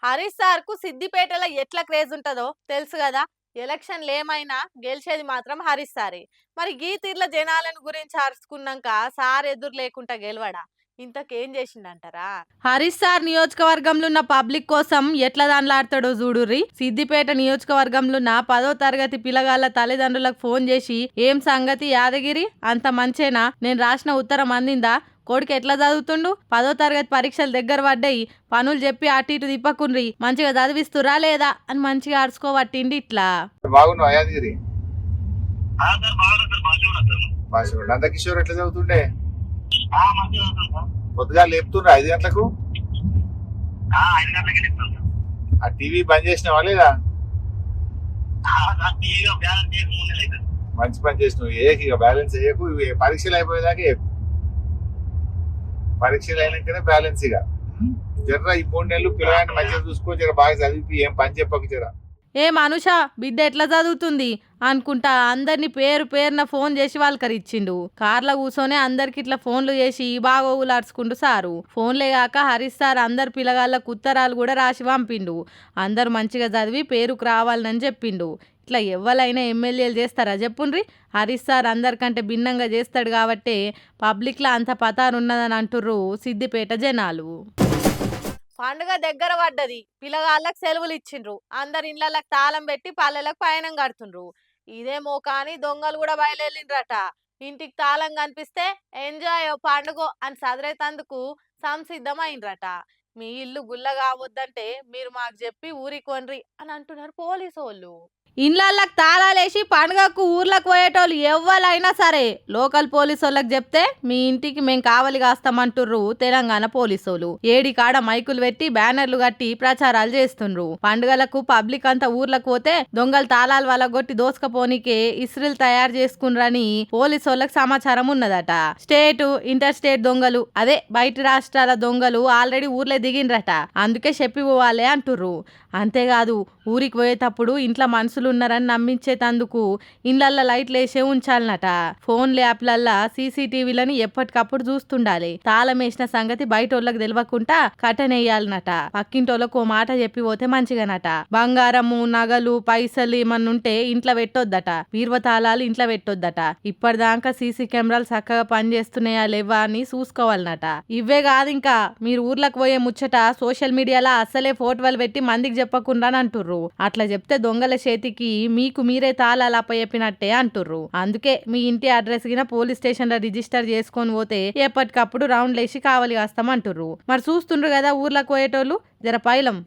Harish sir కు సిద్దిపేటలో ఎట్లా క్రేజ్ ఉంటుందో తెలుసు కదా. ఎలక్షన్లు ఏమైనా గెలిచేది మాత్రం హరీష్ సారే. మరి గీ తీర్ల జనాలను గురించి అరుచుకున్నాక సార్ ఎదురు లేకుండా గెలవడా? ఇంతకేం చేసిండంటారా? హరీష్ సార్ నియోజకవర్గంలో ఉన్న పబ్లిక్ కోసం ఎట్లా దానిలాడతాడో చూడుర్రి. సిద్దిపేట నియోజకవర్గంలో ఉన్న 10వ తరగతి పిల్లగాళ్ళ తల్లిదండ్రులకు ఫోన్ చేసి, ఏం సంగతి యాదగిరి, అంత మంచేనా, నేను రాసిన ఉత్తరం అందిందా, కొడుకు ఎట్లా చదువుతుండు, 10వ తరగతి పరీక్షలు దగ్గర పడ్డాయి, పనులు చెప్పి అటు ఇటు తిప్పకుండ్రి, మంచిగా చదివిస్తురా లేదా అని మంచిగా అరుచుకోబట్టిండి. ఇట్లా బాగున్నావు యాదగిరి? నందకిషోర్ ఎట్లా చదువుతుండే? పొద్దుగా లేపుతుండ్రా 5 గంటలకు? ఆ టీవీ బంద్ చేసినావా లేదా? మంచి పని చేసినావు. ఇక బ్యాలెన్స్ వేయకు, పరీక్షలు అయిపోయేదాకా పరీక్షలు అయినాకనే బ్యాలెన్స్. ఇక జర్ర ఈ 3 నెలలు పిల్లగాని మంచిగా చూసుకో, జర బాగా చదివి ఏం పని చెప్పకు జర. ఏ మనుష బిడ్డ ఎట్లా చదువుతుంది అనుకుంటా అందరినీ పేరు పేరున ఫోన్ చేసి వాళ్ళకరిచ్చిండు. కార్లో కూర్చొని అందరికి ఇట్లా ఫోన్లు చేసి బాగా ఊలాడ్చుకుంటూ సారు. ఫోన్లే కాక హరీష్ సార్ అందరు పిల్లగాళ్ళకు ఉత్తరాలు కూడా రాసి పంపిండు. అందరు మంచిగా చదివి పేరుకు రావాలని చెప్పిండు. ఇట్లా ఎవరైనా ఎమ్మెల్యేలు చేస్తారా చెప్పుండ్రి? హరీష్ సార్ అందరికంటే భిన్నంగా చేస్తాడు కాబట్టే పబ్లిక్లో అంత పతారు ఉన్నదని అంటుర్రు సిద్దిపేట జనాలు. పండుగ దగ్గర పడ్డది, పిల్లగాళ్ళకి సెలవులు ఇచ్చిండ్రు, అందరు ఇళ్ళకి తాళం పెట్టి పల్లెలకు పయనం కడుతుండ్రు. ఇదేమో కానీ దొంగలు కూడా బయలుదేరిండ్రట. ఇంటికి తాళం కనిపిస్తే ఎంజాయ్ పండుగ అని సదరేతందుకు సంసిద్ధమైండ్రట. మీ ఇల్లు గుల్ల కావద్దంటే మీరు మాకు చెప్పి ఊరికి కొన్రి అని అంటున్నారు పోలీసు వాళ్ళు. ఇండ్లకి తాళాలేసి పండుగకు ఊర్లకు పోయేటోళ్ళు ఎవ్వరైనా సరే లోకల్ పోలీసు వాళ్ళకి చెప్తే మీ ఇంటికి మేము కావలి కాస్తామంటుర్రు తెలంగాణ పోలీసులు. ఏడి కాడ మైకులు పెట్టి బ్యానర్లు కట్టి ప్రచారాలు చేస్తుండ్రు. పండుగలకు పబ్లిక్ అంతా ఊర్లకు పోతే దొంగలు తాళాలు వాళ్ళగొట్టి దోసుకపోనికే ఇస్రిల్ తయారు చేసుకున్రని పోలీసు వాళ్ళకి సమాచారం ఉన్నదట. స్టేట్ ఇంటర్ స్టేట్ దొంగలు, అదే బయట రాష్ట్రాల దొంగలు ఆల్రెడీ ఊర్లే దిగిండ్రట. అందుకే చెప్పి పోవాలే అంటుర్రు. అంతేకాదు ఊరికి పోయేటప్పుడు ఇంట్లో మనుషులు ఉన్నారని నమ్మించేతందుకు ఇండ్లల్లో లైట్లు వేసే ఉంచాలనట. ఫోన్ యాప్లల్లా సీసీటీవీలని ఎప్పటికప్పుడు చూస్తుండాలి. తాళం వేసిన సంగతి బయట వాళ్ళకి తెలియకుండా కట్టనేయాలనట. పక్కింటోళ్ళకు ఓ మాట చెప్పి పోతే మంచిగానట. బంగారము నగలు పైసలు ఏమన్నుంటే ఇంట్లో పెట్టొద్దట. బీరువా తాళాలు ఇంట్లో పెట్టొద్దట. ఇప్పటిదాకా సీసీ కెమెరాలు చక్కగా పనిచేస్తున్నాయా లేవా అని చూసుకోవాలనట. ఇవే కాదు ఇంకా మీరు ఊర్లకు పోయే ముచ్చట సోషల్ మీడియాలో అసలే ఫోటోలు పెట్టి మందికి చెప్పకుండా అని అంటుర్రు. అట్లా చెప్తే దొంగల చేతికి మీకు మీరే తాళాలు అప్పచెప్పినట్టే అంటుర్రు. అందుకే మీ ఇంటి అడ్రస్ గిన పోలీస్ స్టేషన్ లో రిజిస్టర్ చేసుకొని పోతే ఎప్పటికప్పుడు రౌండ్లేసి కావలి కాస్తామంటుర్రు. మరి చూస్తుండ్రు కదా ఊర్లకు పోయేటోళ్ళు, జర పైలం